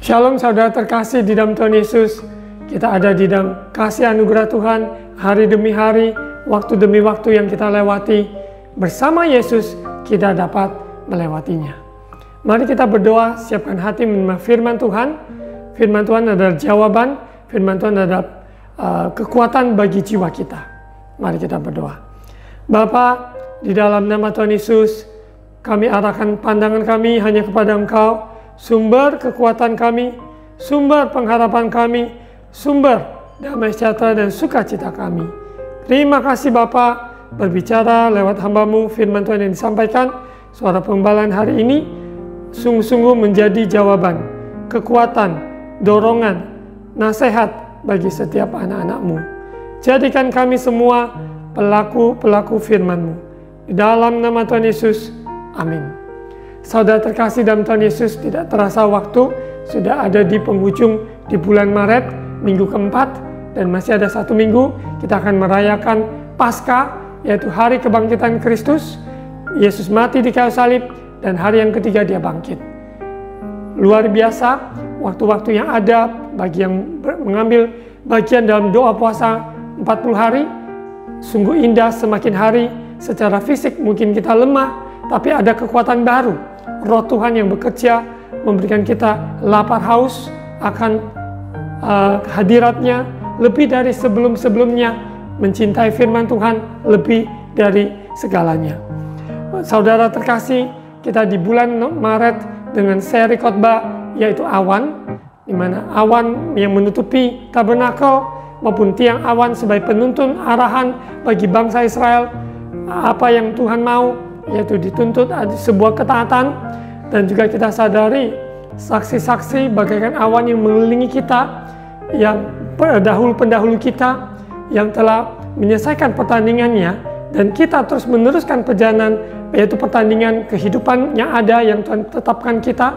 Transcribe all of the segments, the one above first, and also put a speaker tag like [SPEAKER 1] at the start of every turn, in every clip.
[SPEAKER 1] Shalom saudara terkasih di dalam Tuhan Yesus. Kita ada di dalam kasih anugerah Tuhan hari demi hari, waktu demi waktu yang kita lewati. Bersama Yesus kita dapat melewatinya. Mari kita berdoa, siapkan hati menerima firman Tuhan. Firman Tuhan adalah jawaban, firman Tuhan adalah kekuatan bagi jiwa kita. Mari kita berdoa. Bapa, di dalam nama Tuhan Yesus, kami arahkan pandangan kami hanya kepada Engkau, sumber kekuatan kami, sumber pengharapan kami, sumber damai sejahtera dan sukacita kami. Terima kasih Bapa, berbicara lewat hamba-Mu, firman Tuhan yang disampaikan, suara penggembalaan hari ini sungguh-sungguh menjadi jawaban, kekuatan, dorongan, nasihat bagi setiap anak-anak-Mu. Jadikan kami semua pelaku-pelaku firman-Mu. Di dalam nama Tuhan Yesus, amin. Saudara terkasih dalam Tuhan Yesus, tidak terasa waktu sudah ada di penghujung di bulan Maret, minggu keempat, dan masih ada 1 minggu kita akan merayakan Paskah, yaitu hari kebangkitan Kristus. Yesus mati di kayu salib dan hari yang ketiga dia bangkit. Luar biasa waktu-waktu yang ada bagi yang mengambil bagian dalam doa puasa 40 hari. Sungguh indah, semakin hari secara fisik mungkin kita lemah, tapi ada kekuatan baru. Roh Tuhan yang bekerja memberikan kita lapar haus akan hadiratnya lebih dari sebelum-sebelumnya, mencintai firman Tuhan lebih dari segalanya. Saudara terkasih, kita di bulan Maret dengan seri khotbah yaitu awan, di mana awan yang menutupi tabernakel maupun tiang awan sebagai penuntun arahan bagi bangsa Israel, apa yang Tuhan mau, yaitu dituntut ada sebuah ketaatan. Dan juga kita sadari saksi-saksi bagaikan awan yang mengelilingi kita, yang pendahulu-pendahulu kita yang telah menyelesaikan pertandingannya, dan kita terus meneruskan perjalanan, yaitu pertandingan kehidupan yang ada yang Tuhan tetapkan kita.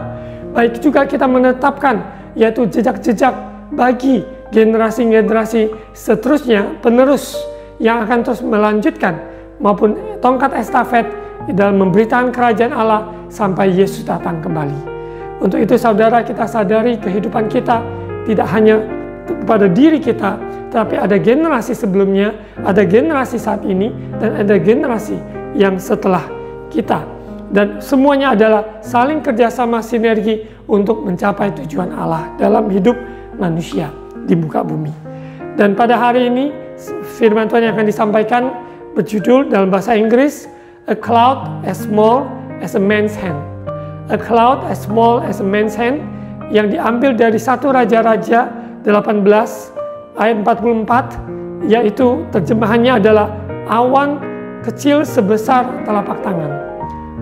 [SPEAKER 1] Baik juga kita menetapkan yaitu jejak-jejak bagi generasi-generasi seterusnya, penerus yang akan terus melanjutkan, maupun tongkat estafet dalam memberitakan kerajaan Allah sampai Yesus datang kembali. Untuk itu saudara, kita sadari kehidupan kita tidak hanya pada diri kita, tapi ada generasi sebelumnya, ada generasi saat ini, dan ada generasi yang setelah kita. Dan semuanya adalah saling kerjasama sinergi untuk mencapai tujuan Allah dalam hidup manusia di muka bumi. Dan pada hari ini firman Tuhan yang akan disampaikan berjudul dalam bahasa Inggris, A cloud as small as a man's hand. A cloud as small as a man's hand, yang diambil dari 1 Raja-Raja 18 ayat 44, yaitu terjemahannya adalah awan kecil sebesar telapak tangan.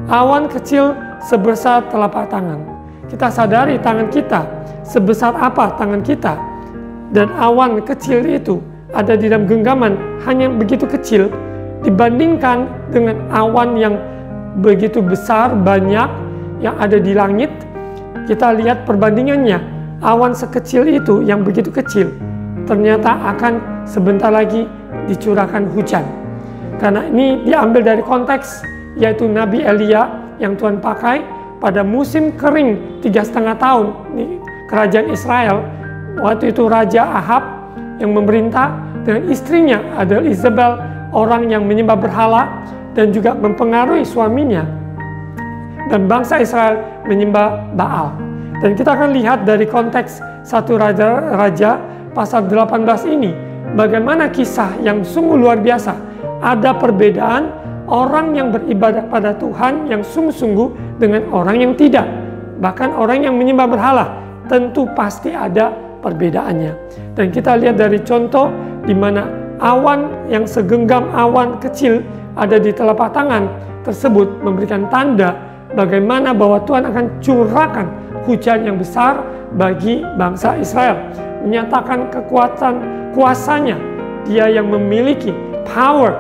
[SPEAKER 1] Awan kecil sebesar telapak tangan. Kita sadari tangan kita sebesar apa tangan kita, dan awan kecil itu ada di dalam genggaman hanya begitu kecil dibandingkan dengan awan yang begitu besar, banyak yang ada di langit. Kita lihat perbandingannya, awan sekecil itu yang begitu kecil ternyata akan sebentar lagi dicurahkan hujan. Karena ini diambil dari konteks, yaitu Nabi Elia yang Tuhan pakai pada musim kering 3,5 tahun di kerajaan Israel. Waktu itu Raja Ahab yang memerintah dengan istrinya adalah Isabel, orang yang menyembah berhala dan juga mempengaruhi suaminya, dan bangsa Israel menyembah Baal. Dan kita akan lihat dari konteks 1 Raja pasal 18 ini, bagaimana kisah yang sungguh luar biasa. Ada perbedaan orang yang beribadah pada Tuhan yang sungguh-sungguh dengan orang yang tidak. Bahkan orang yang menyembah berhala tentu pasti ada perbedaannya. Dan kita lihat dari contoh di mana awan yang segenggam awan kecil ada di telapak tangan tersebut memberikan tanda bagaimana bahwa Tuhan akan curahkan hujan yang besar bagi bangsa Israel. Menyatakan kekuatan kuasanya, dia yang memiliki power,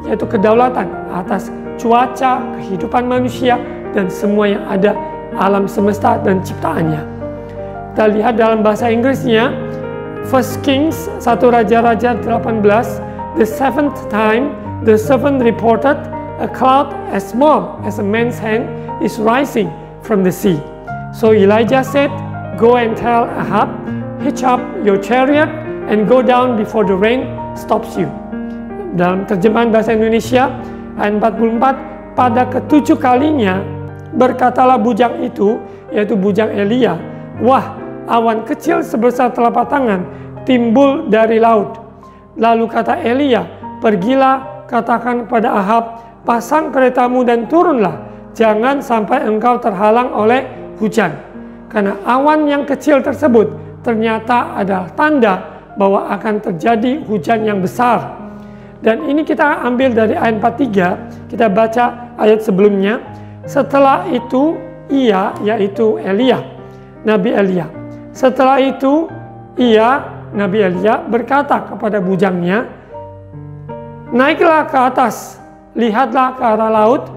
[SPEAKER 1] yaitu kedaulatan atas cuaca, kehidupan manusia, dan semua yang ada alam semesta dan ciptaannya. Kita lihat dalam bahasa Inggrisnya, 1 Kings 1 Raja-Raja 18, the 7th time the servant reported, a cloud as small as a man's hand is rising from the sea. So Elijah said, Go and tell Ahab, hitch up your chariot and go down before the rain stops you. Dalam terjemahan bahasa Indonesia, ayat 44, pada ketujuh kalinya berkatalah bujang itu, yaitu bujang Elia, wah, awan kecil sebesar telapak tangan timbul dari laut. Lalu kata Elia, pergilah, katakan kepada Ahab, pasang keretamu dan turunlah, jangan sampai engkau terhalang oleh hujan. Karena awan yang kecil tersebut ternyata adalah tanda bahwa akan terjadi hujan yang besar. Dan ini kita ambil dari ayat 43, kita baca ayat sebelumnya. Setelah itu ia, yaitu Elia, Nabi Elia. Setelah itu ia, Nabi Elia, berkata kepada bujangnya, naiklah ke atas, lihatlah ke arah laut.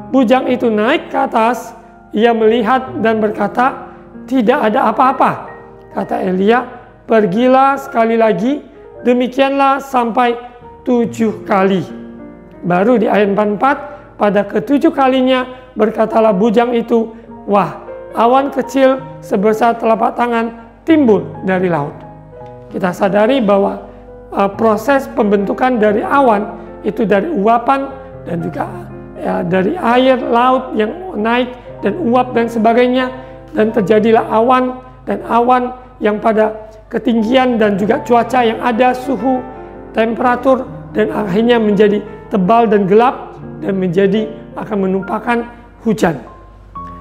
[SPEAKER 1] Bujang itu naik ke atas, ia melihat dan berkata, tidak ada apa-apa. Kata Elia, pergilah sekali lagi, demikianlah sampai 7 kali. Baru di ayat 44, pada ketujuh kalinya berkatalah bujang itu, wah, awan kecil sebesar telapak tangan timbul dari laut. Kita sadari bahwa proses pembentukan dari awan itu dari uapan dan juga dari air laut yang naik dan uap dan sebagainya. Dan terjadilah awan, dan awan yang pada ketinggian dan juga cuaca yang ada, suhu, temperatur, dan akhirnya menjadi tebal dan gelap dan menjadi akan menumpahkan hujan.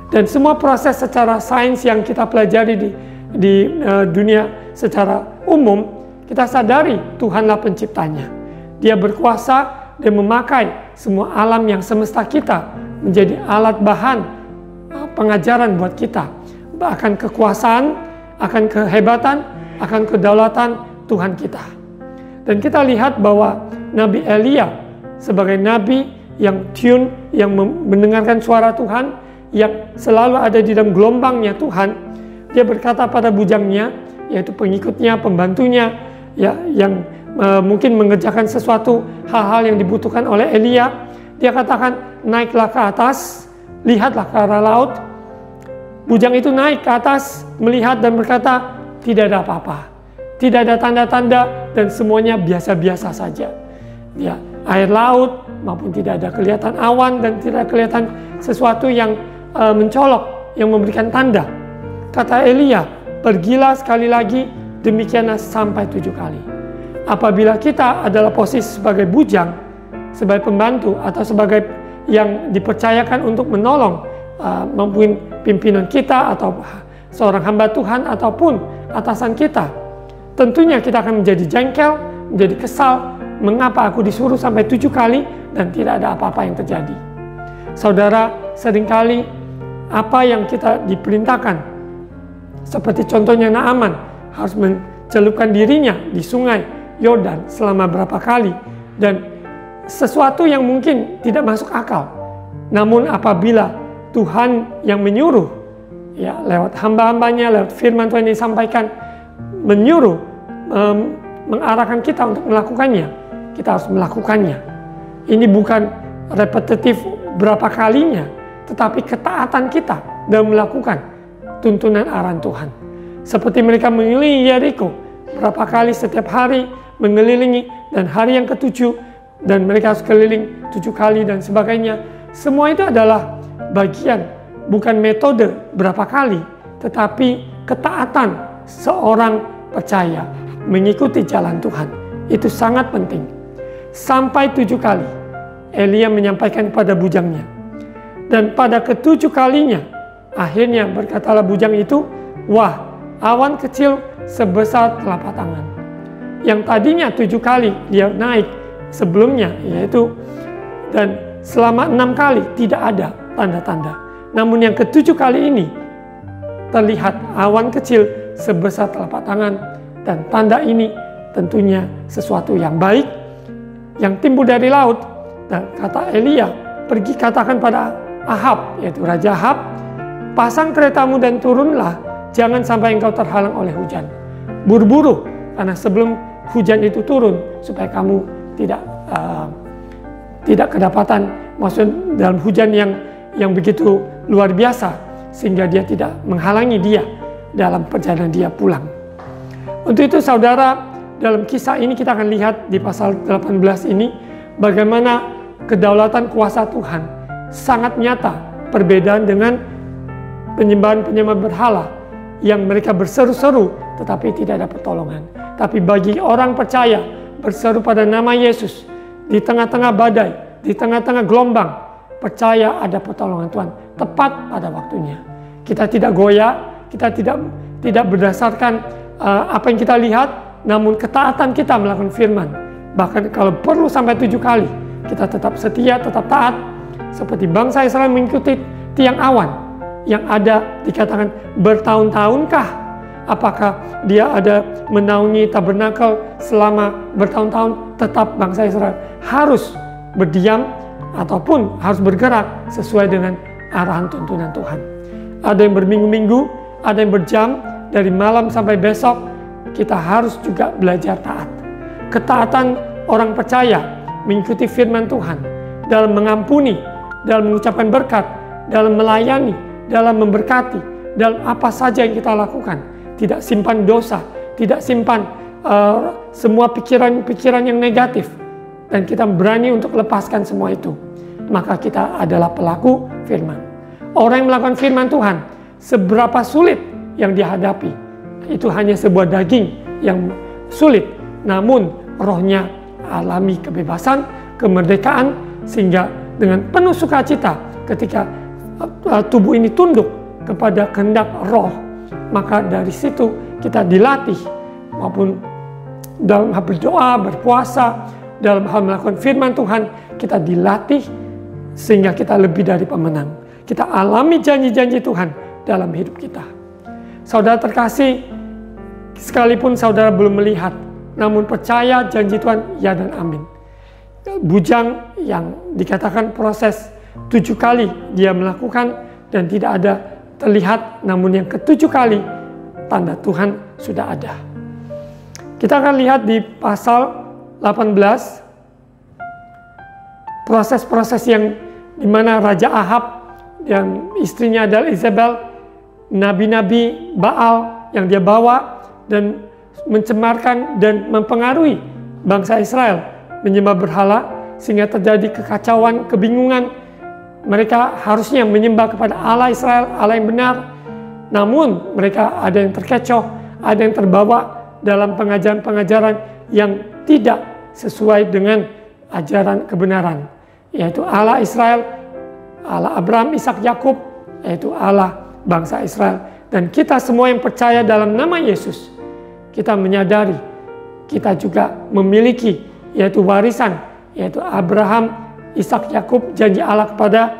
[SPEAKER 1] Dan semua proses secara sains yang kita pelajari di dunia secara umum, kita sadari Tuhanlah penciptanya. Dia berkuasa dan memakai semua alam yang semesta kita menjadi alat bahan pengajaran buat kita akan kekuasaan, akan kehebatan, akan kedaulatan Tuhan kita. Dan kita lihat bahwa Nabi Elia sebagai nabi yang tune, yang mendengarkan suara Tuhan, yang selalu ada di dalam gelombangnya Tuhan, dia berkata pada bujangnya, yaitu pengikutnya, pembantunya, ya, yang mungkin mengerjakan sesuatu hal-hal yang dibutuhkan oleh Elia. Dia katakan, naiklah ke atas, lihatlah ke arah laut. Bujang itu naik ke atas, melihat dan berkata, tidak ada apa-apa. Tidak ada tanda-tanda dan semuanya biasa-biasa saja. Ya, air laut maupun tidak ada kelihatan awan dan tidak kelihatan sesuatu yang mencolok, yang memberikan tanda. Kata Elia, pergilah sekali lagi, demikianlah sampai 7 kali. Apabila kita adalah posisi sebagai bujang, sebagai pembantu atau sebagai yang dipercayakan untuk menolong maupun pimpinan kita atau seorang hamba Tuhan ataupun atasan kita, tentunya kita akan menjadi jengkel, menjadi kesal, mengapa aku disuruh sampai 7 kali dan tidak ada apa-apa yang terjadi. Saudara, seringkali apa yang kita diperintahkan, seperti contohnya Naaman harus mencelupkan dirinya di sungai Yordan selama berapa kali, dan sesuatu yang mungkin tidak masuk akal. Namun apabila Tuhan yang menyuruh, ya, lewat hamba-hambanya, lewat firman Tuhan yang disampaikan, menyuruh, mengarahkan kita untuk melakukannya, kita harus melakukannya. Ini bukan repetitif berapa kalinya, tetapi ketaatan kita dalam melakukan tuntunan arahan Tuhan. Seperti mereka mengelilingi Yeriko berapa kali setiap hari, mengelilingi, dan hari yang ke-7 dan mereka harus keliling 7 kali dan sebagainya. Semua itu adalah bagian, bukan metode berapa kali, tetapi ketaatan seorang percaya mengikuti jalan Tuhan. Itu sangat penting. Sampai 7 kali Elia menyampaikan kepada bujangnya. Dan pada ke-7 kalinya, akhirnya berkatalah bujang itu, wah, awan kecil sebesar telapak tangan. Yang tadinya 7 kali dia naik sebelumnya, yaitu, dan selama 6 kali tidak ada tanda-tanda. Namun yang ke-7 kali ini terlihat awan kecil sebesar telapak tangan, dan tanda ini tentunya sesuatu yang baik yang timbul dari laut. Dan kata Elia, pergi katakan pada Ahab, yaitu Raja Ahab, pasang keretamu dan turunlah, jangan sampai engkau terhalang oleh hujan. Buru-buru, karena sebelum hujan itu turun supaya kamu tidak kedapatan, maksud dalam hujan yang begitu luar biasa, sehingga dia tidak menghalangi dia dalam perjalanan dia pulang. Untuk itu saudara, dalam kisah ini kita akan lihat di pasal 18 ini bagaimana kedaulatan kuasa Tuhan sangat nyata, perbedaan dengan penyembahan-penyembahan berhala yang mereka berseru-seru tetapi tidak ada pertolongan. Tapi bagi orang percaya berseru pada nama Yesus di tengah-tengah badai, di tengah-tengah gelombang, percaya ada pertolongan Tuhan tepat pada waktunya. Kita tidak goyah, kita tidak berdasarkan apa yang kita lihat, namun ketaatan kita melakukan firman. Bahkan kalau perlu sampai 7 kali, kita tetap setia, tetap taat. Seperti bangsa Israel mengikuti tiang awan yang ada dikatakan bertahun-tahunkah. Apakah dia ada menaungi tabernakel selama bertahun-tahun, tetap bangsa Israel harus berdiam ataupun harus bergerak sesuai dengan arahan tuntunan Tuhan. Ada yang berminggu-minggu, ada yang berjam, dari malam sampai besok kita harus juga belajar taat. Ketaatan orang percaya mengikuti firman Tuhan dalam mengampuni, dalam mengucapkan berkat, dalam melayani, dalam memberkati, dalam apa saja yang kita lakukan. Tidak simpan dosa, tidak simpan semua pikiran-pikiran yang negatif. Dan kita berani untuk lepaskan semua itu. Maka kita adalah pelaku firman. Orang yang melakukan firman Tuhan, seberapa sulit yang dihadapi, itu hanya sebuah daging yang sulit. Namun rohnya alami kebebasan, kemerdekaan, sehingga dengan penuh sukacita ketika tubuh ini tunduk kepada kehendak roh, maka dari situ kita dilatih, maupun dalam hal berdoa, berpuasa, dalam hal melakukan firman Tuhan, kita dilatih sehingga kita lebih dari pemenang. Kita alami janji-janji Tuhan dalam hidup kita. Saudara terkasih, sekalipun saudara belum melihat, namun percaya janji Tuhan ya dan amin. Bujang yang dikatakan proses 7 kali dia melakukan dan tidak ada terlihat, namun yang ke-7 kali tanda Tuhan sudah ada. Kita akan lihat di pasal 18 proses-proses yang dimana Raja Ahab dan istrinya adalah Isabel, nabi-nabi Baal yang dia bawa dan mencemarkan dan mempengaruhi bangsa Israel menyembah berhala, sehingga terjadi kekacauan, kebingungan. Mereka harusnya menyembah kepada Allah Israel, Allah yang benar. Namun mereka ada yang terkecoh, ada yang terbawa dalam pengajaran-pengajaran yang tidak sesuai dengan ajaran kebenaran. Yaitu Allah Israel, Allah Abraham, Ishak, Yakub, yaitu Allah bangsa Israel. Dan kita semua yang percaya dalam nama Yesus, kita menyadari kita juga memiliki yaitu warisan, yaitu Abraham, Ishak, Yakub, janji Allah kepada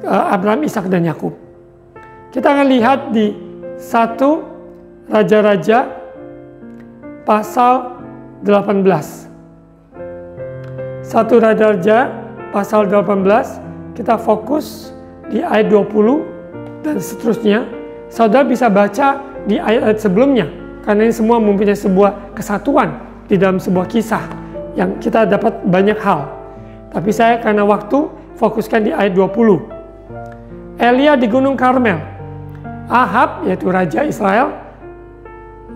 [SPEAKER 1] Abraham, Ishak, dan Yakub. Kita akan lihat di 1 Raja-Raja pasal 18. 1 Raja-Raja pasal 18, kita fokus di ayat 20 dan seterusnya. Saudara bisa baca di ayat-ayat sebelumnya, karena ini semua mempunyai sebuah kesatuan di dalam sebuah kisah yang kita dapat banyak hal. Tapi saya karena waktu fokuskan di ayat 20. Elia di Gunung Karmel. Ahab, yaitu Raja Israel,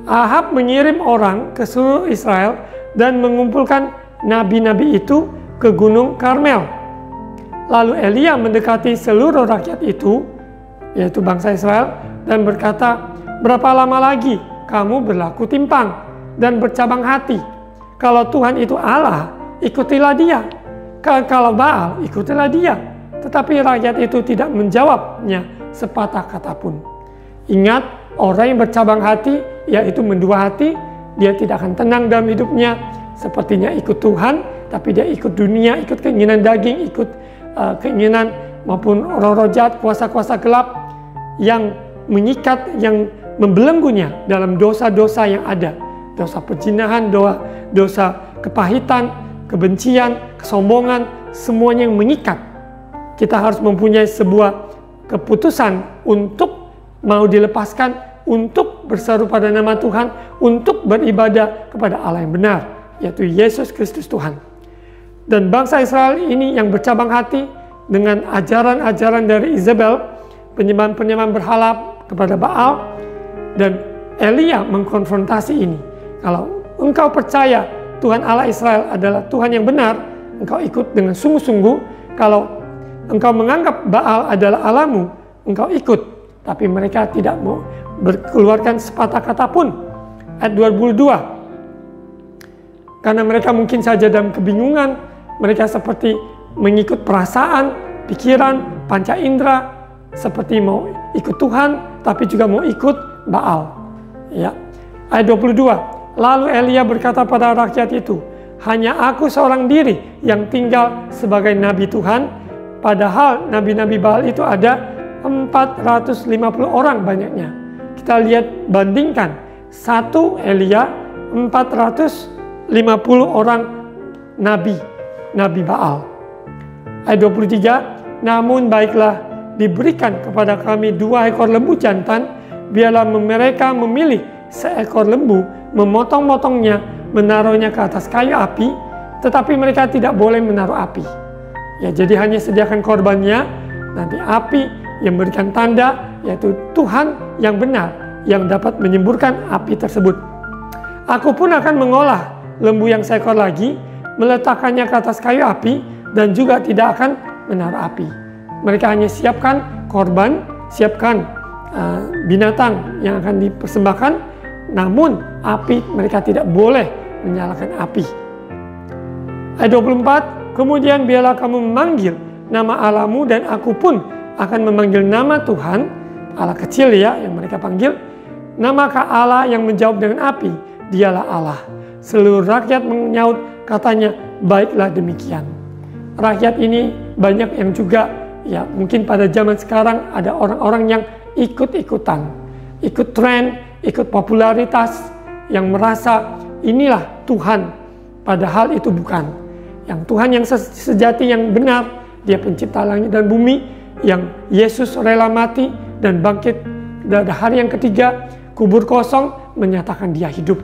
[SPEAKER 1] Ahab mengirim orang ke seluruh Israel dan mengumpulkan nabi-nabi itu ke Gunung Karmel. Lalu Elia mendekati seluruh rakyat itu, yaitu bangsa Israel, dan berkata, "Berapa lama lagi kamu berlaku timpang dan bercabang hati? Kalau Tuhan itu Allah, ikutilah dia. Kalau Baal, ikutilah dia." Tetapi rakyat itu tidak menjawabnya sepatah kata pun. Ingat, orang yang bercabang hati, yaitu mendua hati, dia tidak akan tenang dalam hidupnya. Sepertinya ikut Tuhan, tapi dia ikut dunia, ikut keinginan daging, ikut keinginan maupun roh-roh jahat, kuasa-kuasa gelap yang mengikat, yang membelenggunya dalam dosa-dosa yang ada. Dosa perzinahan, dosa kepahitan, kebencian, kesombongan, semuanya yang mengikat. Kita harus mempunyai sebuah keputusan untuk mau dilepaskan, untuk berseru pada nama Tuhan, untuk beribadah kepada Allah yang benar, yaitu Yesus Kristus Tuhan. Dan bangsa Israel ini yang bercabang hati dengan ajaran-ajaran dari Isabel, penyembahan-penyembahan berhala kepada Baal, Dan Elia mengkonfrontasi ini. Kalau engkau percaya Tuhan Allah Israel adalah Tuhan yang benar, engkau ikut dengan sungguh-sungguh. Kalau engkau menganggap Baal adalah Allahmu, engkau ikut. Tapi mereka tidak mau berkeluarkan sepatah kata pun. Ayat 22. Karena mereka mungkin saja dalam kebingungan, mereka seperti mengikut perasaan, pikiran, panca indera, seperti mau ikut Tuhan, tapi juga mau ikut Baal. Ya. Ayat 22. Lalu Elia berkata pada rakyat itu, hanya aku seorang diri yang tinggal sebagai nabi Tuhan, padahal nabi-nabi Baal itu ada 450 orang banyaknya. Kita lihat, bandingkan satu Elia, 450 orang nabi Baal. Ayat 23, namun baiklah diberikan kepada kami 2 ekor lembu jantan, biarlah mereka memilih seekor lembu, memotong-motongnya, menaruhnya ke atas kayu api, tetapi mereka tidak boleh menaruh api. Ya, jadi hanya sediakan korbannya, nanti api yang memberikan tanda, yaitu Tuhan yang benar, yang dapat menyemburkan api tersebut. Aku pun akan mengolah lembu yang seekor lagi, meletakkannya ke atas kayu api, dan juga tidak akan menaruh api. Mereka hanya siapkan korban, siapkan binatang yang akan dipersembahkan, namun api mereka tidak boleh menyalakan api. Ayat 24, kemudian biarlah kamu memanggil nama Allahmu, dan aku pun akan memanggil nama Tuhan, Allah kecil ya yang mereka panggil. Namakah Allah yang menjawab dengan api? Dialah Allah. Seluruh rakyat menyaut katanya, baiklah demikian. Rakyat ini banyak yang juga, ya mungkin pada zaman sekarang ada orang-orang yang ikut-ikutan, ikut tren, ikut popularitas, yang merasa inilah Tuhan, padahal itu bukan. Yang Tuhan yang sejati, yang benar, Dia pencipta langit dan bumi, yang Yesus rela mati dan bangkit pada hari yang ketiga, kubur kosong, menyatakan Dia hidup.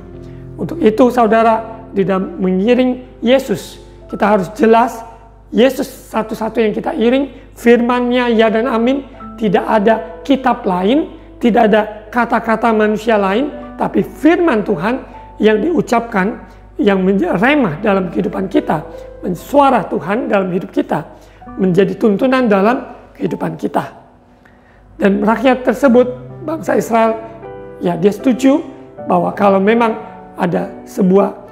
[SPEAKER 1] Untuk itu saudara, di dalam mengiring Yesus, kita harus jelas Yesus satu-satu yang kita iring, firman-Nya ya dan amin. Tidak ada kitab lain, tidak ada kata-kata manusia lain, tapi firman Tuhan yang diucapkan, yang menjadi remah dalam kehidupan kita, suara Tuhan dalam hidup kita, menjadi tuntunan dalam kehidupan kita. Dan rakyat tersebut, bangsa Israel, ya dia setuju bahwa kalau memang ada sebuah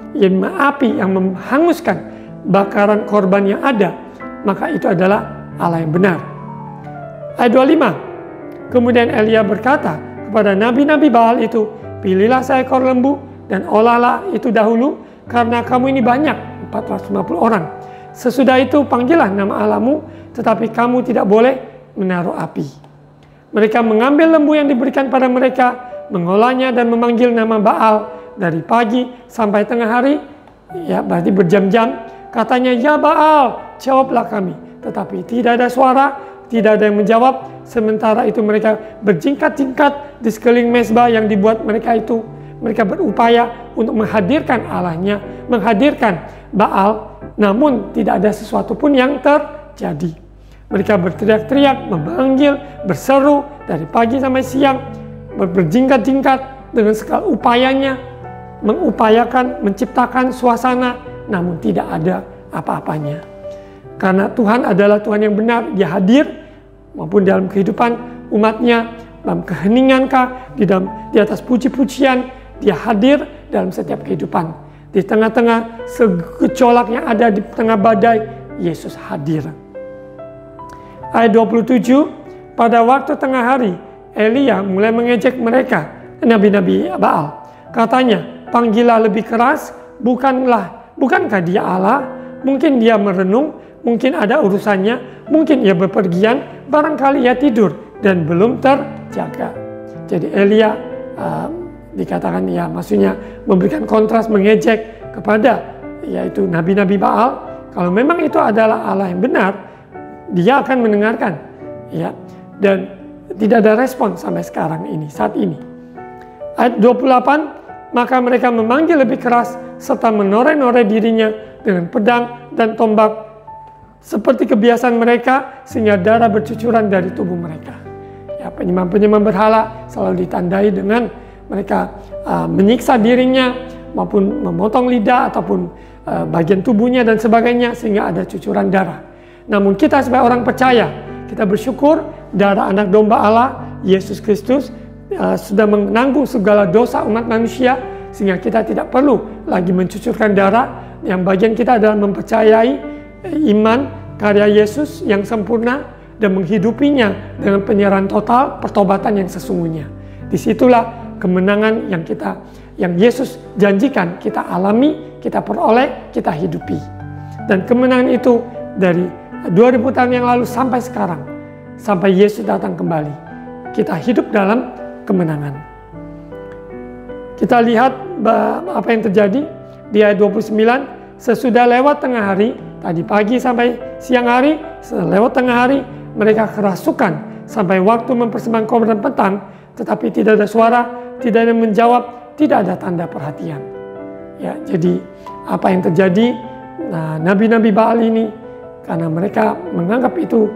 [SPEAKER 1] api yang menghanguskan bakaran korban yang ada, maka itu adalah Allah yang benar. Ayat 25, kemudian Elia berkata kepada nabi-nabi Baal itu, pilihlah seekor lembu dan olahlah itu dahulu, karena kamu ini banyak, 450 orang. Sesudah itu panggillah nama Allahmu, tetapi kamu tidak boleh menaruh api. Mereka mengambil lembu yang diberikan pada mereka, mengolahnya dan memanggil nama Baal dari pagi sampai tengah hari, ya berarti berjam-jam. Katanya, ya Baal, jawablah kami. Tetapi tidak ada suara, tidak ada yang menjawab. Sementara itu mereka berjingkat-jingkat di sekeliling mezbah yang dibuat mereka itu. Mereka berupaya untuk menghadirkan Allahnya, menghadirkan Baal, namun tidak ada sesuatu pun yang terjadi. Mereka berteriak-teriak, memanggil, berseru dari pagi sampai siang, berjingkat-jingkat dengan segala upayanya, mengupayakan, menciptakan suasana, namun tidak ada apa-apanya. Karena Tuhan adalah Tuhan yang benar, Dia hadir maupun dalam kehidupan umatnya, dalam keheningankah, di atas puji-pujian, Dia hadir dalam setiap kehidupan. Di tengah-tengah segejolak yang ada, di tengah badai, Yesus hadir. Ayat 27, pada waktu tengah hari, Elia mulai mengejek mereka, nabi-nabi Baal. Katanya, panggillah lebih keras, bukankah Dia Allah? Mungkin Dia merenung, mungkin ada urusannya, mungkin Ia bepergian, barangkali Ia tidur dan belum terjaga. Jadi Elia dikatakan ya, maksudnya memberikan kontras, mengejek kepada yaitu nabi-nabi Baal. Kalau memang itu adalah Allah yang benar, Dia akan mendengarkan, ya. Dan tidak ada respon sampai sekarang ini, saat ini. Ayat 28, maka mereka memanggil lebih keras serta menoreh-noreh dirinya dengan pedang dan tombak seperti kebiasaan mereka, sehingga darah bercucuran dari tubuh mereka. Ya, penyembah-penyembah berhala selalu ditandai dengan mereka menyiksa dirinya maupun memotong lidah ataupun bagian tubuhnya dan sebagainya sehingga ada cucuran darah. Namun kita sebagai orang percaya, kita bersyukur darah anak domba Allah, Yesus Kristus, sudah menanggung segala dosa umat manusia sehingga kita tidak perlu lagi mencucurkan darah. Yang bagian kita adalah mempercayai iman karya Yesus yang sempurna dan menghidupinya dengan penyerahan total, pertobatan yang sesungguhnya. Disitulah kemenangan yang Yesus janjikan kita alami, kita peroleh, kita hidupi. Dan kemenangan itu dari 2000 tahun yang lalu sampai sekarang, sampai Yesus datang kembali, kita hidup dalam kemenangan. Kita lihat apa yang terjadi di ayat 29. Sesudah lewat tengah hari, tadi pagi sampai siang hari, lewat tengah hari, mereka kerasukan sampai waktu mempersembahkan korban petang, tetapi tidak ada suara, tidak ada yang menjawab, tidak ada tanda perhatian. Ya, jadi apa yang terjadi? Nah, nabi-nabi Baal ini, karena mereka menganggap itu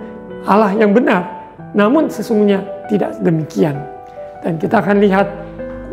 [SPEAKER 1] Allah yang benar, namun sesungguhnya tidak demikian. Dan kita akan lihat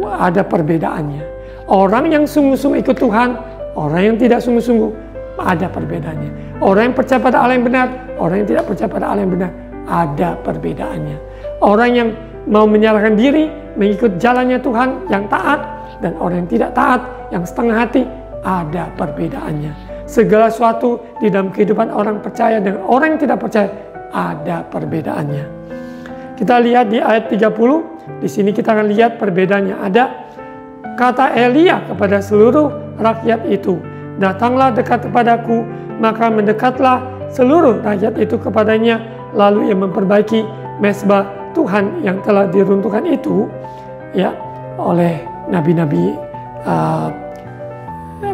[SPEAKER 1] ada perbedaannya. Orang yang sungguh-sungguh ikut Tuhan, orang yang tidak sungguh-sungguh, ada perbedaannya. Orang yang percaya pada Allah yang benar, orang yang tidak percaya pada Allah yang benar, ada perbedaannya. Orang yang mau menyerahkan diri, mengikut jalannya Tuhan yang taat, dan orang yang tidak taat, yang setengah hati, ada perbedaannya. Segala sesuatu di dalam kehidupan orang percaya dengan orang yang tidak percaya, ada perbedaannya. Kita lihat di ayat 30, di sini kita akan lihat perbedaannya. Ada kata Elia kepada seluruh rakyat itu, datanglah dekat kepadaku, maka mendekatlah seluruh rakyat itu kepadanya, lalu ia memperbaiki mezbah Tuhan yang telah diruntuhkan itu, ya, oleh nabi-nabi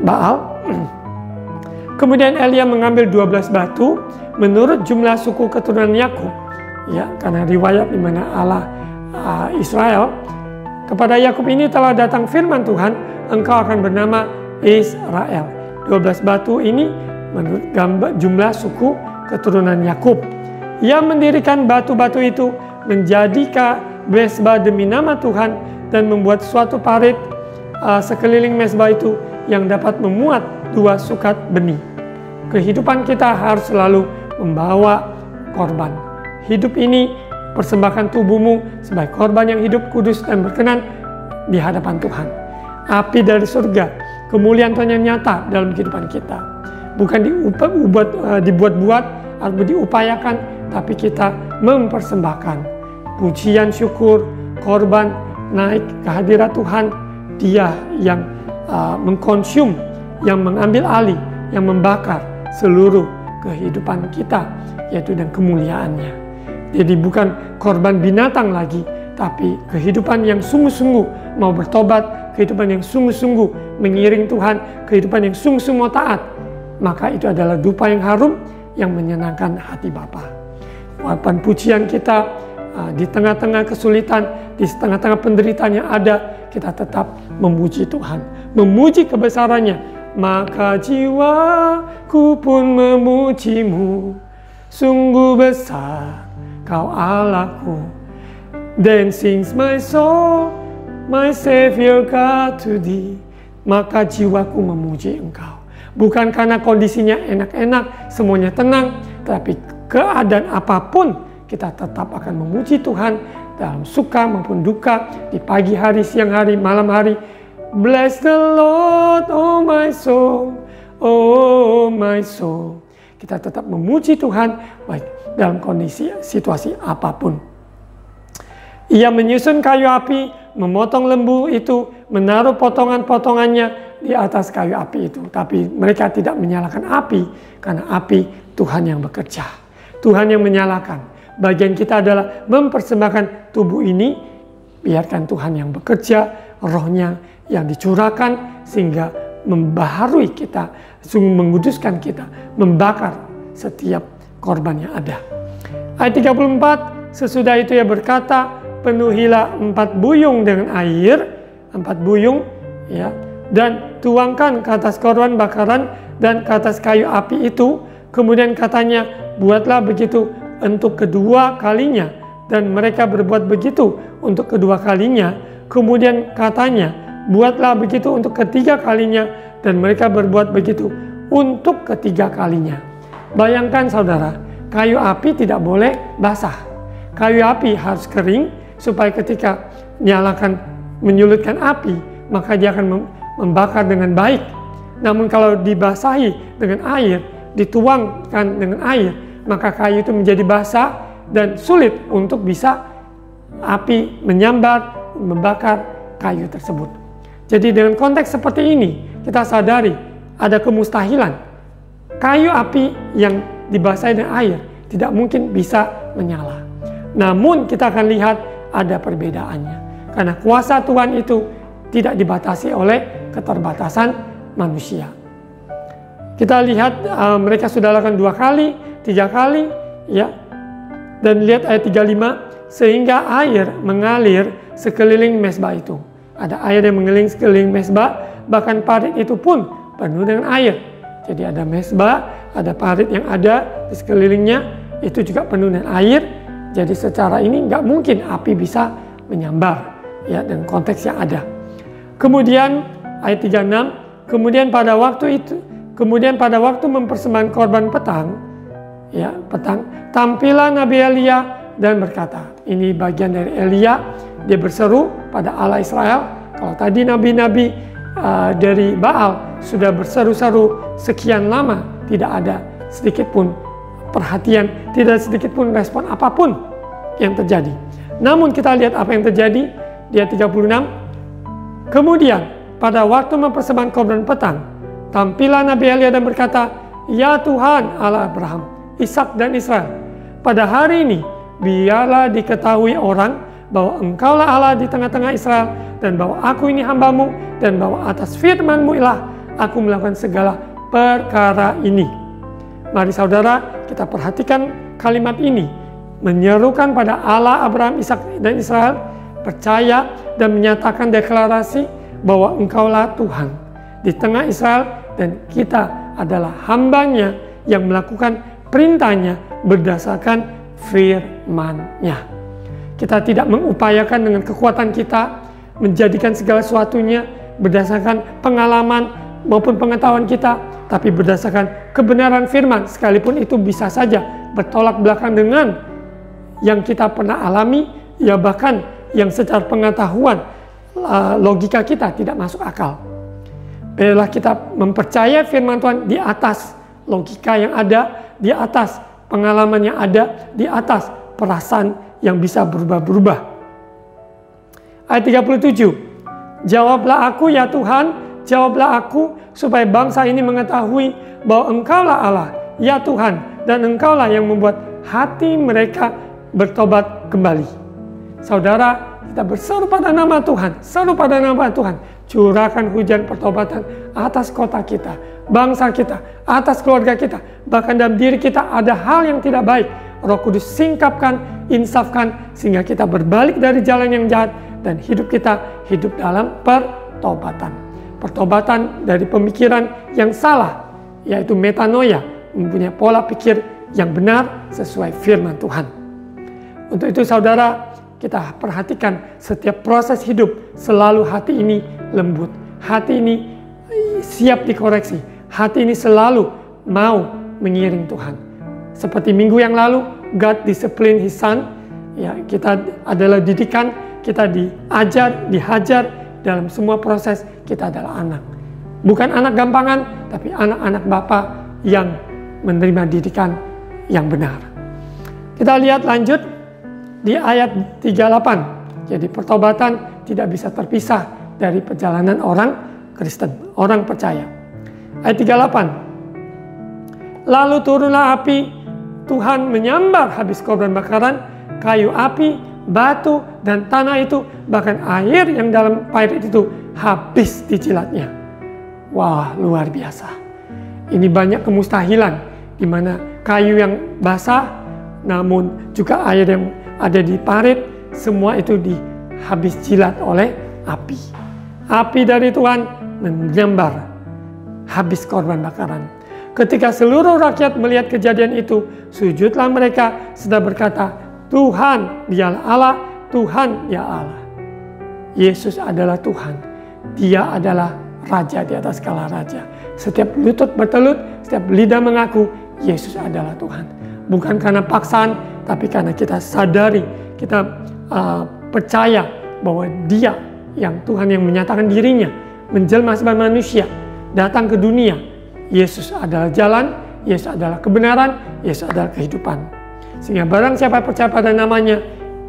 [SPEAKER 1] Baal. Kemudian Elia mengambil 12 batu menurut jumlah suku keturunan Yakub, ya, karena riwayat di mana Allah Israel, kepada Yakub ini telah datang firman Tuhan, engkau akan bernama Israel. 12 batu ini menurut jumlah suku keturunan Yakub. Ia mendirikan batu-batu itu menjadi mezbah demi nama Tuhan dan membuat suatu parit sekeliling mezbah itu yang dapat memuat 2 sukat benih. Kehidupan kita harus selalu membawa korban. Hidup ini, persembahkan tubuhmu sebagai korban yang hidup, kudus, dan berkenan di hadapan Tuhan. Api dari surga, kemuliaan Tuhan yang nyata dalam kehidupan kita. Bukan dibuat-buat atau diupayakan, tapi kita mempersembahkan pujian, syukur, korban, naik ke hadirat Tuhan. Dia yang mengkonsum, yang mengambil alih, yang membakar seluruh kehidupan kita, yaitu dan kemuliaannya. Jadi bukan korban binatang lagi, tapi kehidupan yang sungguh-sungguh mau bertobat, kehidupan yang sungguh-sungguh mengiring Tuhan, kehidupan yang sungguh-sungguh mau taat. Maka itu adalah dupa yang harum yang menyenangkan hati Bapa. Walaupun pujian kita di tengah-tengah kesulitan, di tengah-tengah penderitaan yang ada, kita tetap memuji Tuhan, memuji kebesarannya. Maka jiwaku pun memujimu, sungguh besar Kau Allahku. Then sings my soul, my Savior God to Thee. Maka jiwaku memuji Engkau. Bukan karena kondisinya enak-enak, semuanya tenang, tapi keadaan apapun kita tetap akan memuji Tuhan dalam suka maupun duka, di pagi hari, siang hari, malam hari. Bless the Lord, oh my soul, oh my soul. Kita tetap memuji Tuhan baik dalam kondisi situasi apapun. Ia menyusun kayu api, memotong lembu itu, menaruh potongan-potongannya di atas kayu api itu. Tapi mereka tidak menyalakan api, karena api Tuhan yang bekerja. Tuhan yang menyalakan. Bagian kita adalah mempersembahkan tubuh ini, biarkan Tuhan yang bekerja, rohnya yang dicurahkan sehingga membaharui kita, sungguh menguduskan kita, membakar setiap korban yang ada. Ayat 34, sesudah itu ia berkata, penuhilah 4 buyung dengan air, 4 buyung, ya, dan tuangkan ke atas korban bakaran dan ke atas kayu api itu. Kemudian katanya, buatlah begitu untuk kedua kalinya. Dan mereka berbuat begitu untuk kedua kalinya. Kemudian katanya, buatlah begitu untuk ketiga kalinya, dan mereka berbuat begitu untuk ketiga kalinya. Bayangkan saudara, kayu api tidak boleh basah. Kayu api harus kering supaya ketika menyulutkan api, maka dia akan membakar dengan baik. Namun kalau dibasahi dengan air, dituangkan dengan air, maka kayu itu menjadi basah dan sulit untuk bisa api menyambar, membakar kayu tersebut. Jadi dengan konteks seperti ini, kita sadari ada kemustahilan. Kayu api yang dibasahi dengan air tidak mungkin bisa menyala. Namun kita akan lihat ada perbedaannya. Karena kuasa Tuhan itu tidak dibatasi oleh keterbatasan manusia. Kita lihat mereka sudah lakukan 2 kali, 3 kali, ya. Dan lihat ayat 35, sehingga air mengalir sekeliling mezbah itu. Ada air yang mengelilingi sekeliling mezbah, bahkan parit itu pun penuh dengan air. Jadi ada mezbah, ada parit yang ada di sekelilingnya, itu juga penuh dengan air. Jadi secara ini nggak mungkin api bisa menyambar, ya, dengan konteks yang ada. Kemudian ayat 36, kemudian pada waktu mempersembahkan korban petang, ya, tampillah Nabi Elia dan berkata, ini bagian dari Elia, dia berseru pada Allah Israel. Kalau tadi nabi-nabi dari Baal sudah berseru-seru sekian lama, tidak ada sedikit pun perhatian, tidak sedikit pun respon apapun yang terjadi. Namun kita lihat apa yang terjadi di ayat 36. Kemudian pada waktu mempersembahkan korban petang, tampillah Nabi Elia dan berkata, ya Tuhan Allah Abraham, Ishak dan Israel, pada hari ini biarlah diketahui orang bahwa Engkaulah Allah di tengah-tengah Israel, dan bahwa aku ini hambamu, dan bahwa atas firman-Mu lah aku melakukan segala perkara ini. Mari saudara, kita perhatikan kalimat ini, menyerukan pada Allah Abraham, Ishak dan Israel, percaya dan menyatakan deklarasi bahwa Engkaulah Tuhan di tengah Israel, dan kita adalah hambanya yang melakukan perintahnya berdasarkan firman-Nya. Kita tidak mengupayakan dengan kekuatan kita menjadikan segala sesuatunya berdasarkan pengalaman maupun pengetahuan kita, tapi berdasarkan kebenaran firman, sekalipun itu bisa saja bertolak belakang dengan yang kita pernah alami, ya bahkan yang secara pengetahuan logika kita tidak masuk akal. Biarlah kita mempercayai firman Tuhan di atas logika yang ada, di atas pengalaman yang ada, di atas perasaan yang bisa berubah-berubah. Ayat 37, jawablah aku ya Tuhan, jawablah aku supaya bangsa ini mengetahui bahwa Engkaulah Allah, ya Tuhan, dan Engkaulah yang membuat hati mereka bertobat kembali. Saudara, kita berseru pada nama Tuhan, seru pada nama Tuhan, curahkan hujan pertobatan atas kota kita, bangsa kita, atas keluarga kita, bahkan dalam diri kita ada hal yang tidak baik. Roh Kudus singkapkan, insafkan, sehingga kita berbalik dari jalan yang jahat dan hidup kita hidup dalam pertobatan. Pertobatan dari pemikiran yang salah, yaitu metanoia, mempunyai pola pikir yang benar sesuai firman Tuhan. Untuk itu saudara, kita perhatikan setiap proses hidup, selalu hati ini lembut, hati ini siap dikoreksi, hati ini selalu mau mengiring Tuhan. Seperti minggu yang lalu, God discipline His Son, ya, kita adalah didikan, kita diajar, dihajar dalam semua proses, kita adalah anak. Bukan anak gampangan, tapi anak-anak Bapa yang menerima didikan yang benar. Kita lihat lanjut di ayat 38. Jadi pertobatan tidak bisa terpisah dari perjalanan orang Kristen, orang percaya. Ayat 38. Lalu turunlah api, Tuhan menyambar habis korban bakaran, kayu api, batu, dan tanah itu, bahkan air yang dalam parit itu habis dijilatnya. Wah, luar biasa. Ini banyak kemustahilan, di mana kayu yang basah, namun juga air yang ada di parit, semua itu habis jilat oleh api. Api dari Tuhan menyambar habis korban bakaran. Ketika seluruh rakyat melihat kejadian itu, sujudlah mereka serta berkata, Tuhan dialah Allah, Tuhan ya Allah. Yesus adalah Tuhan. Dia adalah Raja di atas segala raja. Setiap lutut bertelut, setiap lidah mengaku Yesus adalah Tuhan. Bukan karena paksaan, tapi karena kita sadari, kita percaya bahwa Dia yang Tuhan yang menyatakan dirinya, menjelma sebagai manusia, datang ke dunia. Yesus adalah jalan, Yesus adalah kebenaran, Yesus adalah kehidupan. Sehingga barang siapa percaya pada namanya,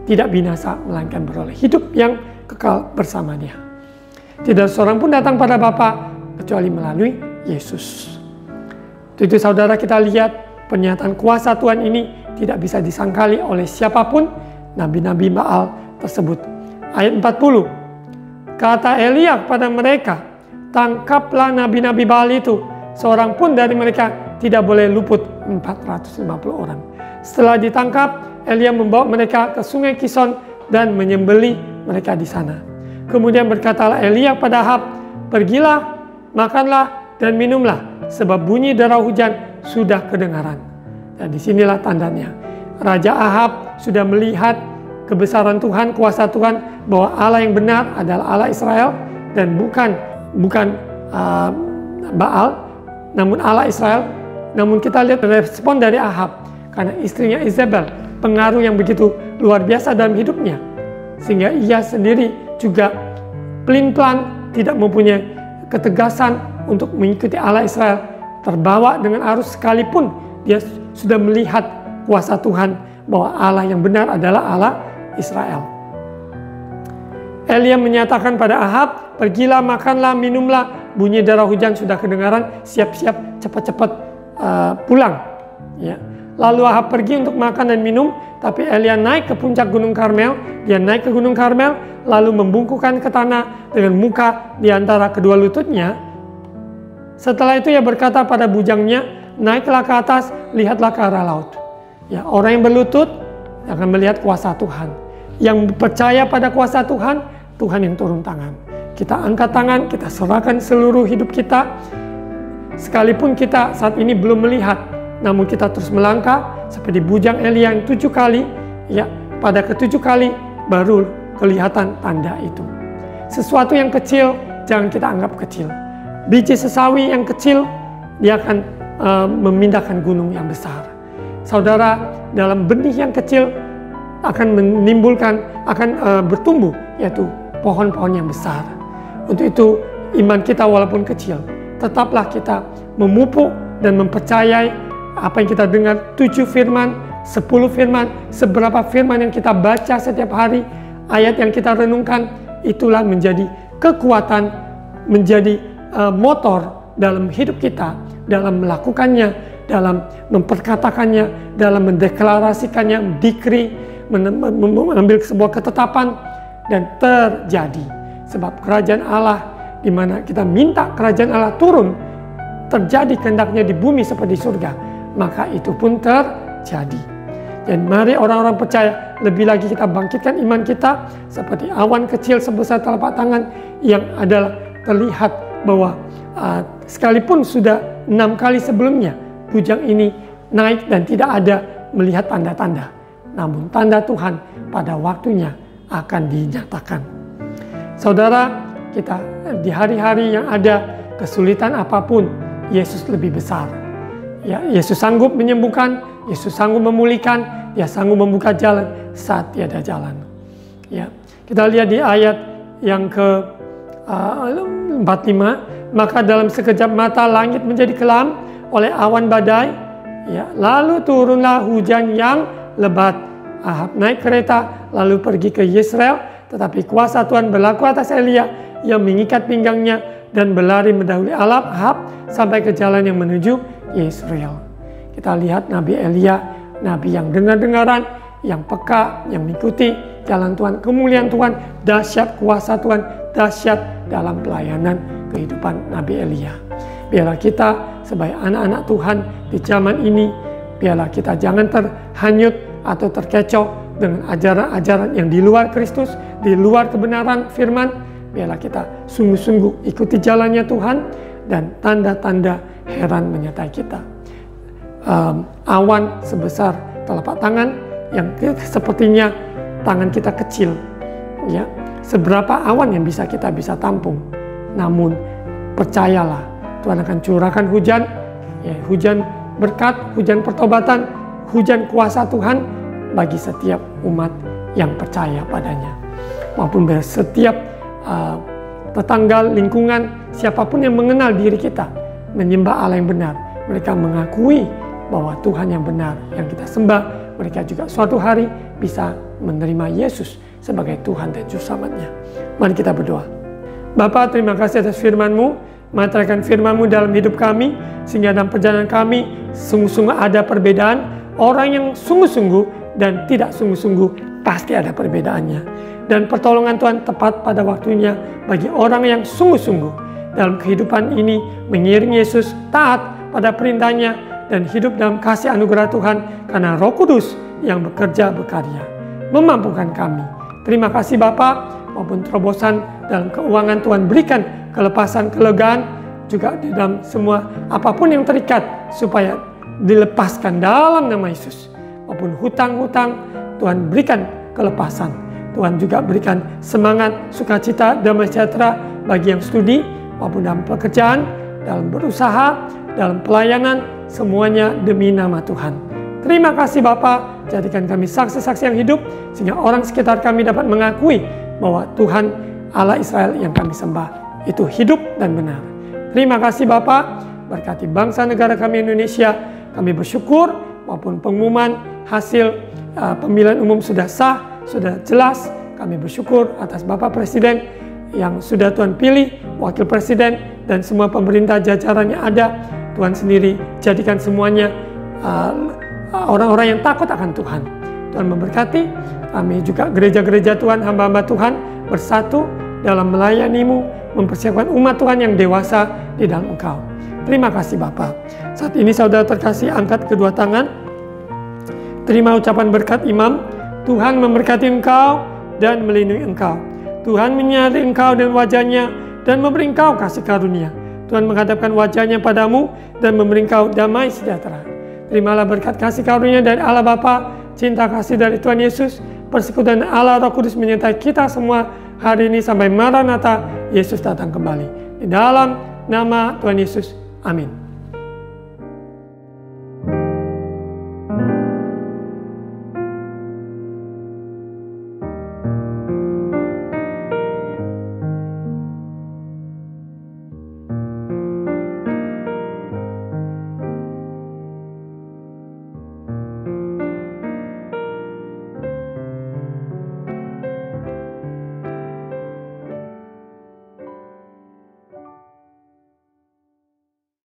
[SPEAKER 1] tidak binasa, melainkan beroleh hidup yang kekal bersama Dia. Tidak seorang pun datang pada Bapa kecuali melalui Yesus. Itu saudara, kita lihat pernyataan kuasa Tuhan ini tidak bisa disangkali oleh siapapun nabi-nabi Baal tersebut. Ayat 40. Kata Elia kepada mereka, tangkaplah nabi-nabi Baal itu. Seorang pun dari mereka tidak boleh luput. 450 orang. Setelah ditangkap, Elia membawa mereka ke sungai Kison dan menyembelih mereka di sana. Kemudian berkatalah Elia pada Ahab, pergilah, makanlah dan minumlah, sebab bunyi derau hujan sudah kedengaran. Dan disinilah tandanya. Raja Ahab sudah melihat kebesaran Tuhan, kuasa Tuhan, bahwa Allah yang benar adalah Allah Israel dan bukan Baal, namun Allah Israel. Namun kita lihat respon dari Ahab karena istrinya Isabel, pengaruh yang begitu luar biasa dalam hidupnya, sehingga ia sendiri juga pelin-pelan tidak mempunyai ketegasan untuk mengikuti Allah Israel, terbawa dengan arus sekalipun dia sudah melihat kuasa Tuhan bahwa Allah yang benar adalah Allah Israel. Elia menyatakan pada Ahab, pergilah, makanlah, minumlah, bunyi derau hujan sudah kedengaran, siap-siap, cepat-cepat pulang. Ya. Lalu Ahab pergi untuk makan dan minum, tapi Elia naik ke puncak Gunung Karmel. Dia naik ke Gunung Karmel, lalu membungkukkan ke tanah dengan muka di antara kedua lututnya. Setelah itu ia berkata pada bujangnya, naiklah ke atas, lihatlah ke arah laut. Ya, orang yang berlutut akan melihat kuasa Tuhan. Yang percaya pada kuasa Tuhan, Tuhan yang turun tangan. Kita angkat tangan, kita serahkan seluruh hidup kita. Sekalipun kita saat ini belum melihat, namun kita terus melangkah seperti bujang Elia yang 7 kali, ya, pada ke-7 kali baru kelihatan tanda itu. Sesuatu yang kecil jangan kita anggap kecil. Biji sesawi yang kecil, dia akan memindahkan gunung yang besar. Saudara, dalam benih yang kecil akan menimbulkan, akan bertumbuh, yaitu pohon-pohon yang besar. Untuk itu, iman kita walaupun kecil, tetaplah kita memupuk dan mempercayai apa yang kita dengar, 7 firman, 10 firman, seberapa firman yang kita baca setiap hari, ayat yang kita renungkan, itulah menjadi kekuatan, menjadi motor dalam hidup kita, dalam melakukannya, dalam memperkatakannya, dalam mendeklarasikannya, dikri, mengambil sebuah ketetapan, dan terjadi. Sebab kerajaan Allah, di mana kita minta kerajaan Allah turun, terjadi kehendaknya di bumi seperti surga, maka itu pun terjadi. Dan mari orang-orang percaya, lebih lagi kita bangkitkan iman kita seperti awan kecil sebesar telapak tangan yang adalah terlihat bahwa sekalipun sudah 6 kali sebelumnya bujang ini naik dan tidak ada melihat tanda-tanda, namun tanda Tuhan pada waktunya akan dinyatakan. Saudara, kita di hari-hari yang ada kesulitan apapun, Yesus lebih besar. Ya, Yesus sanggup menyembuhkan, Yesus sanggup memulihkan, Dia sanggup membuka jalan saat tiada jalan. Ya, kita lihat di ayat yang ke-45, maka dalam sekejap mata langit menjadi kelam oleh awan badai, ya, lalu turunlah hujan yang lebat. Ahab naik kereta lalu pergi ke Yezreel, tetapi kuasa Tuhan berlaku atas Elia yang mengikat pinggangnya dan berlari mendahului Ahab sampai ke jalan yang menuju Yezreel. Kita lihat Nabi Elia, Nabi yang dengar-dengaran, yang peka, yang mengikuti jalan Tuhan, kemuliaan Tuhan, dahsyat kuasa Tuhan, dahsyat dalam pelayanan kehidupan Nabi Elia. Biarlah kita sebagai anak-anak Tuhan di zaman ini, biarlah kita jangan terhanyut atau terkecoh dengan ajaran-ajaran yang di luar Kristus, di luar kebenaran firman. Biarlah kita sungguh-sungguh ikuti jalannya Tuhan, dan tanda-tanda heran menyertai kita. Awan sebesar telapak tangan yang sepertinya tangan kita kecil, ya, seberapa awan yang bisa kita tampung. Namun percayalah, Tuhan akan curahkan hujan, ya, hujan berkat, hujan pertobatan, hujan kuasa Tuhan bagi setiap umat yang percaya padanya. Maupun setiap tetangga, lingkungan, siapapun yang mengenal diri kita, menyembah Allah yang benar, mereka mengakui bahwa Tuhan yang benar yang kita sembah, mereka juga suatu hari bisa menerima Yesus sebagai Tuhan dan Juru Selamatnya. Mari kita berdoa. Bapa, terima kasih atas firman-Mu. Menyatakan firman-Mu dalam hidup kami, sehingga dalam perjalanan kami sungguh-sungguh ada perbedaan. Orang yang sungguh-sungguh dan tidak sungguh-sungguh pasti ada perbedaannya. Dan pertolongan Tuhan tepat pada waktunya bagi orang yang sungguh-sungguh dalam kehidupan ini mengiring Yesus, taat pada perintahnya, dan hidup dalam kasih anugerah Tuhan karena Roh Kudus yang bekerja berkarya memampukan kami. Terima kasih Bapa, maupun terobosan dalam keuangan Tuhan berikan kelepasan, kelegaan juga di dalam semua apapun yang terikat supaya dilepaskan dalam nama Yesus. Maupun hutang-hutang Tuhan berikan kelepasan. Tuhan juga berikan semangat, sukacita, damai sejahtera bagi yang studi maupun dalam pekerjaan, dalam berusaha, dalam pelayanan, semuanya demi nama Tuhan. Terima kasih Bapa, jadikan kami saksi-saksi yang hidup sehingga orang sekitar kami dapat mengakui bahwa Tuhan Allah Israel yang kami sembah itu hidup dan benar. Terima kasih Bapa, berkati bangsa negara kami Indonesia. Kami bersyukur maupun pengumuman hasil pemilihan umum sudah sah, sudah jelas. Kami bersyukur atas Bapak Presiden yang sudah Tuhan pilih, Wakil Presiden dan semua pemerintah jajarannya ada. Tuhan sendiri jadikan semuanya orang-orang yang takut akan Tuhan. Tuhan memberkati kami juga gereja-gereja Tuhan, hamba-hamba Tuhan bersatu dalam melayani-Mu, mempersiapkan umat Tuhan yang dewasa di dalam Engkau. Terima kasih Bapa. Saat ini saudara terkasih, angkat kedua tangan. Terima ucapan berkat imam. Tuhan memberkati engkau dan melindungi engkau. Tuhan menyinari engkau dengan wajahnya dan memberi engkau kasih karunia. Tuhan menghadapkan wajahnya padamu dan memberi engkau damai sejahtera. Terimalah berkat kasih karunia dari Allah Bapa, cinta kasih dari Tuhan Yesus, persekutuan Allah Roh Kudus menyertai kita semua hari ini sampai Maranatha, Yesus datang kembali. Di dalam nama Tuhan Yesus, amin.